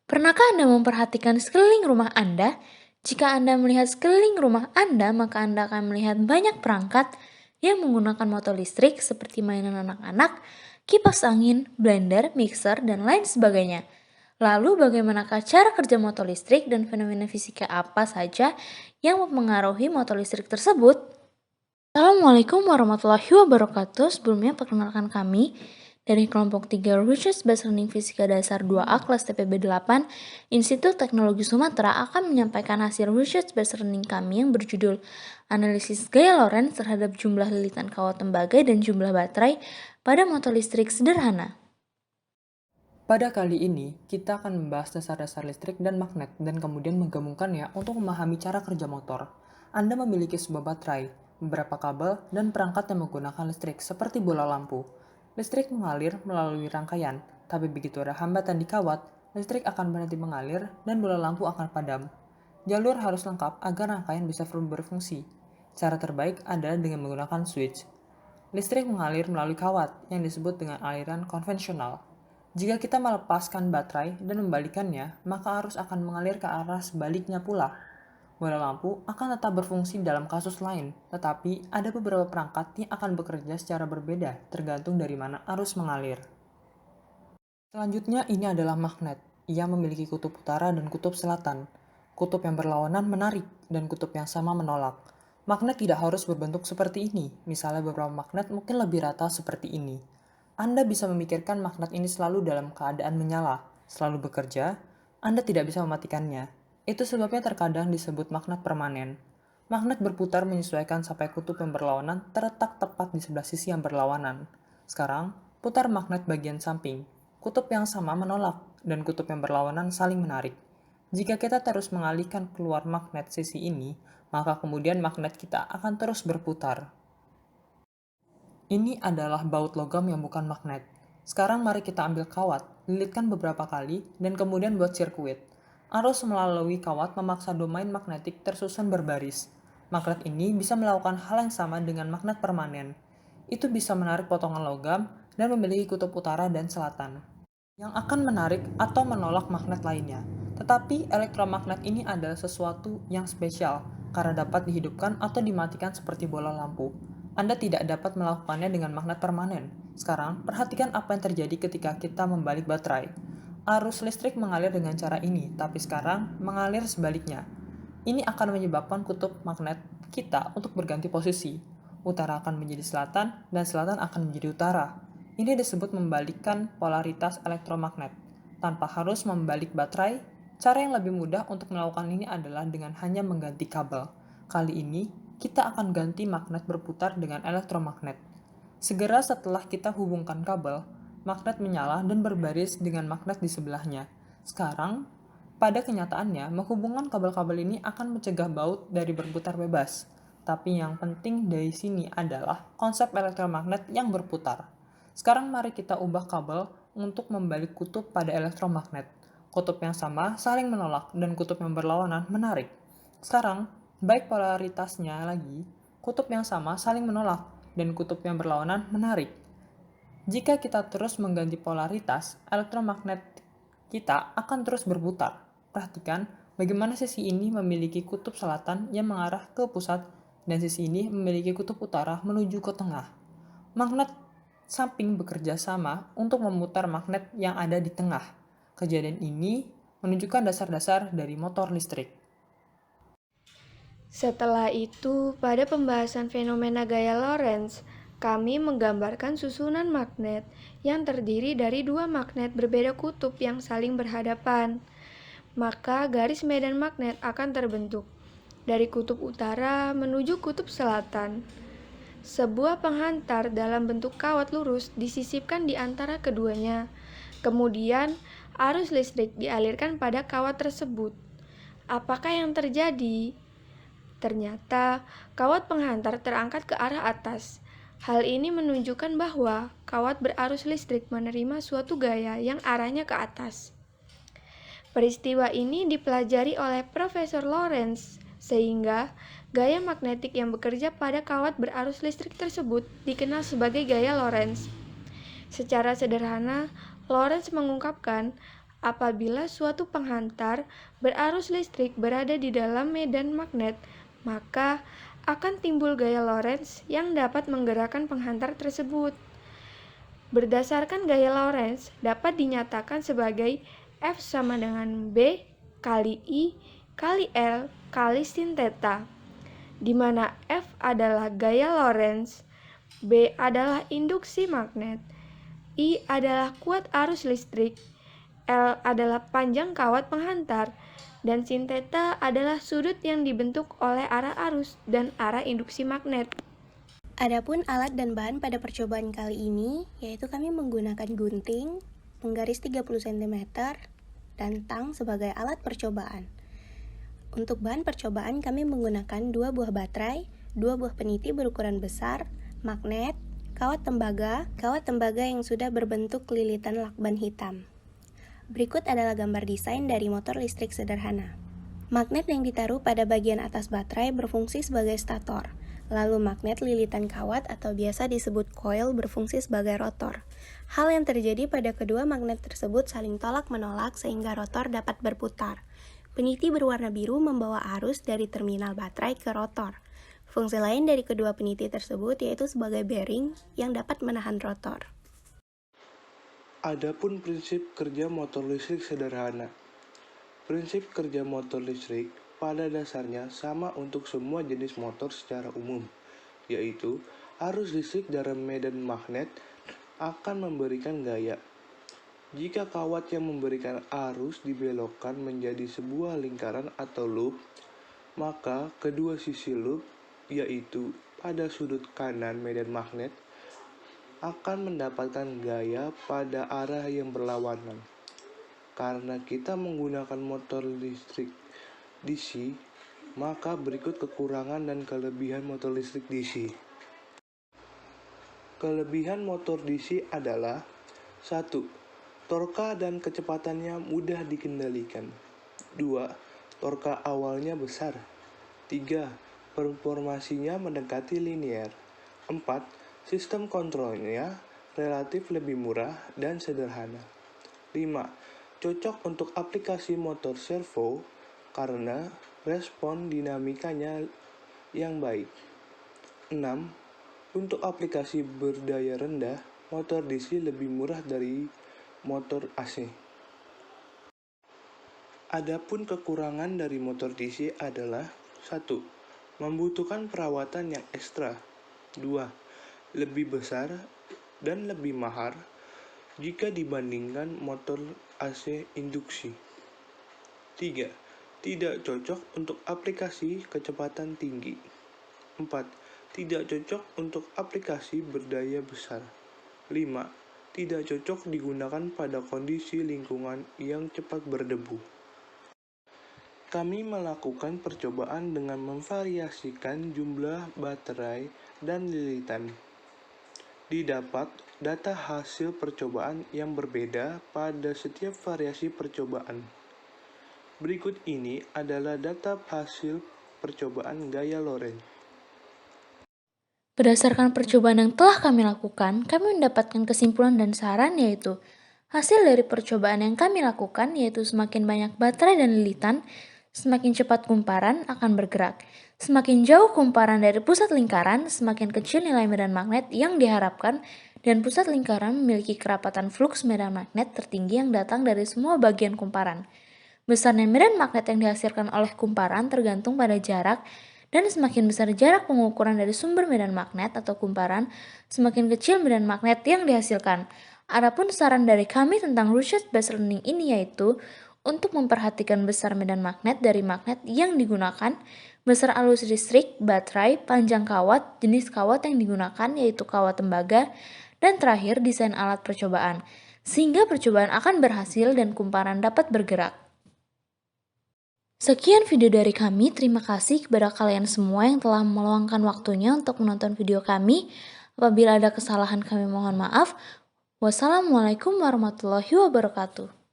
Pernahkah Anda memperhatikan sekeliling rumah Anda? Jika Anda melihat sekeliling rumah Anda, maka Anda akan melihat banyak perangkat yang menggunakan motor listrik seperti mainan anak-anak, kipas angin, blender, mixer, dan lain sebagainya. Lalu bagaimanakah cara kerja motor listrik dan fenomena fisika apa saja yang mempengaruhi motor listrik tersebut? Assalamualaikum warahmatullahi wabarakatuh. Sebelumnya perkenalkan kami dari kelompok 3 Research Based Learning Fisika Dasar 2A kelas TPB 8 Institut Teknologi Sumatera akan menyampaikan hasil Research Based Learning kami yang berjudul Analisis Gaya Lorentz terhadap jumlah lilitan kawat tembaga dan jumlah baterai pada motor listrik sederhana. Pada kali ini, kita akan membahas dasar-dasar listrik dan magnet dan kemudian menggabungkannya untuk memahami cara kerja motor. Anda memiliki sebuah baterai, beberapa kabel, dan perangkat yang menggunakan listrik seperti bola lampu. Listrik mengalir melalui rangkaian, tapi begitu ada hambatan di kawat, listrik akan berhenti mengalir dan bola lampu akan padam. Jalur harus lengkap agar rangkaian bisa berfungsi. Cara terbaik adalah dengan menggunakan switch. Listrik mengalir melalui kawat yang disebut dengan aliran konvensional. Jika kita melepaskan baterai dan membalikannya, maka arus akan mengalir ke arah sebaliknya pula. Bola lampu akan tetap berfungsi dalam kasus lain, tetapi ada beberapa perangkat yang akan bekerja secara berbeda tergantung dari mana arus mengalir. Selanjutnya ini adalah magnet. Ia memiliki kutub utara dan kutub selatan. Kutub yang berlawanan menarik dan kutub yang sama menolak. Magnet tidak harus berbentuk seperti ini. Misalnya beberapa magnet mungkin lebih rata seperti ini. Anda bisa memikirkan magnet ini selalu dalam keadaan menyala, selalu bekerja. Anda tidak bisa mematikannya. Itu sebabnya terkadang disebut magnet permanen. Magnet berputar menyesuaikan sampai kutub yang berlawanan terletak tepat di sebelah sisi yang berlawanan. Sekarang, putar magnet bagian samping. Kutub yang sama menolak, dan kutub yang berlawanan saling menarik. Jika kita terus mengalihkan keluar magnet sisi ini, maka kemudian magnet kita akan terus berputar. Ini adalah baut logam yang bukan magnet. Sekarang mari kita ambil kawat, lilitkan beberapa kali, dan kemudian buat sirkuit. Arus melalui kawat memaksa domain magnetik tersusun berbaris. Magnet ini bisa melakukan hal yang sama dengan magnet permanen. Itu bisa menarik potongan logam dan memiliki kutub utara dan selatan yang akan menarik atau menolak magnet lainnya. Tetapi elektromagnet ini adalah sesuatu yang spesial karena dapat dihidupkan atau dimatikan seperti bola lampu. Anda tidak dapat melakukannya dengan magnet permanen. Sekarang, perhatikan apa yang terjadi ketika kita membalik baterai. Arus listrik mengalir dengan cara ini, tapi sekarang mengalir sebaliknya. Ini akan menyebabkan kutub magnet kita untuk berganti posisi. Utara akan menjadi selatan, dan selatan akan menjadi utara. Ini disebut membalikkan polaritas elektromagnet. Tanpa harus membalik baterai, cara yang lebih mudah untuk melakukan ini adalah dengan hanya mengganti kabel. Kali ini, kita akan ganti magnet berputar dengan elektromagnet. Segera setelah kita hubungkan kabel, magnet menyala dan berbaris dengan magnet di sebelahnya. Sekarang, pada kenyataannya, menghubungkan kabel-kabel ini akan mencegah baut dari berputar bebas. Tapi yang penting dari sini adalah konsep elektromagnet yang berputar. Sekarang mari kita ubah kabel untuk membalik kutub pada elektromagnet. Kutub yang sama saling menolak dan kutub yang berlawanan menarik. Sekarang, baik polaritasnya lagi, kutub yang sama saling menolak dan kutub yang berlawanan menarik. Jika kita terus mengganti polaritas, elektromagnet kita akan terus berputar. Perhatikan bagaimana sisi ini memiliki kutub selatan yang mengarah ke pusat dan sisi ini memiliki kutub utara menuju ke tengah. Magnet samping bekerja sama untuk memutar magnet yang ada di tengah. Kejadian ini menunjukkan dasar-dasar dari motor listrik. Setelah itu, pada pembahasan fenomena gaya Lorentz, kami menggambarkan susunan magnet yang terdiri dari dua magnet berbeda kutub yang saling berhadapan. Maka garis medan magnet akan terbentuk dari kutub utara menuju kutub selatan. Sebuah penghantar dalam bentuk kawat lurus disisipkan di antara keduanya. Kemudian, arus listrik dialirkan pada kawat tersebut. Apakah yang terjadi? Ternyata, kawat penghantar terangkat ke arah atas. Hal ini menunjukkan bahwa kawat berarus listrik menerima suatu gaya yang arahnya ke atas. Peristiwa ini dipelajari oleh Profesor Lorentz, sehingga gaya magnetik yang bekerja pada kawat berarus listrik tersebut dikenal sebagai gaya Lorentz. Secara sederhana, Lorentz mengungkapkan Apabila suatu penghantar berarus listrik berada di dalam medan magnet, maka akan timbul gaya Lorentz yang dapat menggerakkan penghantar tersebut. Berdasarkan gaya Lorentz dapat dinyatakan sebagai F sama dengan B kali I kali L kali sin theta, di mana F adalah gaya Lorentz, B adalah induksi magnet, I adalah kuat arus listrik, L adalah panjang kawat penghantar, dan sin theta adalah sudut yang dibentuk oleh arah arus dan arah induksi magnet. Adapun alat dan bahan pada percobaan kali ini, yaitu kami menggunakan gunting, penggaris 30 cm, dan tang sebagai alat percobaan. Untuk bahan percobaan kami menggunakan 2 buah baterai, 2 buah peniti berukuran besar, magnet, kawat tembaga yang sudah berbentuk lilitan lakban hitam. Berikut adalah gambar desain dari motor listrik sederhana. Magnet yang ditaruh pada bagian atas baterai berfungsi sebagai stator, lalu magnet lilitan kawat atau biasa disebut coil berfungsi sebagai rotor. Hal yang terjadi pada kedua magnet tersebut saling tolak-menolak sehingga rotor dapat berputar. Peniti berwarna biru membawa arus dari terminal baterai ke rotor. Fungsi lain dari kedua peniti tersebut yaitu sebagai bearing yang dapat menahan rotor. Adapun prinsip kerja motor listrik sederhana. Prinsip kerja motor listrik pada dasarnya sama untuk semua jenis motor secara umum, yaitu arus listrik dalam medan magnet akan memberikan gaya. Jika kawat yang memberikan arus dibelokkan menjadi sebuah lingkaran atau loop, maka kedua sisi loop, yaitu pada sudut kanan medan magnet, akan mendapatkan gaya pada arah yang berlawanan. Karena kita menggunakan motor listrik DC, maka berikut kekurangan dan kelebihan motor listrik DC. Kelebihan motor DC adalah 1. Torka dan kecepatannya mudah dikendalikan. 2. Torka awalnya besar. 3. Performasinya mendekati linear. 4. Sistem kontrolnya relatif lebih murah dan sederhana. 5. Cocok untuk aplikasi motor servo karena respon dinamikanya yang baik. 6. Untuk aplikasi berdaya rendah, motor DC lebih murah dari motor AC. Adapun kekurangan dari motor DC adalah 1. Membutuhkan perawatan yang ekstra. 2. Lebih besar dan lebih mahal jika dibandingkan motor AC induksi. 3. Tidak cocok untuk aplikasi kecepatan tinggi. 4. Tidak cocok untuk aplikasi berdaya besar. 5. Tidak cocok digunakan pada kondisi lingkungan yang cepat berdebu. Kami melakukan percobaan dengan memvariasikan jumlah baterai dan lilitan. Didapat data hasil percobaan yang berbeda pada setiap variasi percobaan. Berikut ini adalah data hasil percobaan gaya Lorentz. Berdasarkan percobaan yang telah kami lakukan, kami mendapatkan kesimpulan dan saran yaitu hasil dari percobaan yang kami lakukan yaitu semakin banyak baterai dan lilitan, semakin cepat kumparan akan bergerak. Semakin jauh kumparan dari pusat lingkaran, semakin kecil nilai medan magnet yang diharapkan dan pusat lingkaran memiliki kerapatan fluks medan magnet tertinggi yang datang dari semua bagian kumparan. Besarnya medan magnet yang dihasilkan oleh kumparan tergantung pada jarak dan semakin besar jarak pengukuran dari sumber medan magnet atau kumparan, semakin kecil medan magnet yang dihasilkan. Adapun saran dari kami tentang research-based learning ini yaitu untuk memperhatikan besar medan magnet dari magnet yang digunakan, besar arus listrik, baterai, panjang kawat, jenis kawat yang digunakan yaitu kawat tembaga, dan terakhir desain alat percobaan, sehingga percobaan akan berhasil dan kumparan dapat bergerak. Sekian video dari kami, terima kasih kepada kalian semua yang telah meluangkan waktunya untuk menonton video kami. Apabila ada kesalahan kami mohon maaf. Wassalamualaikum warahmatullahi wabarakatuh.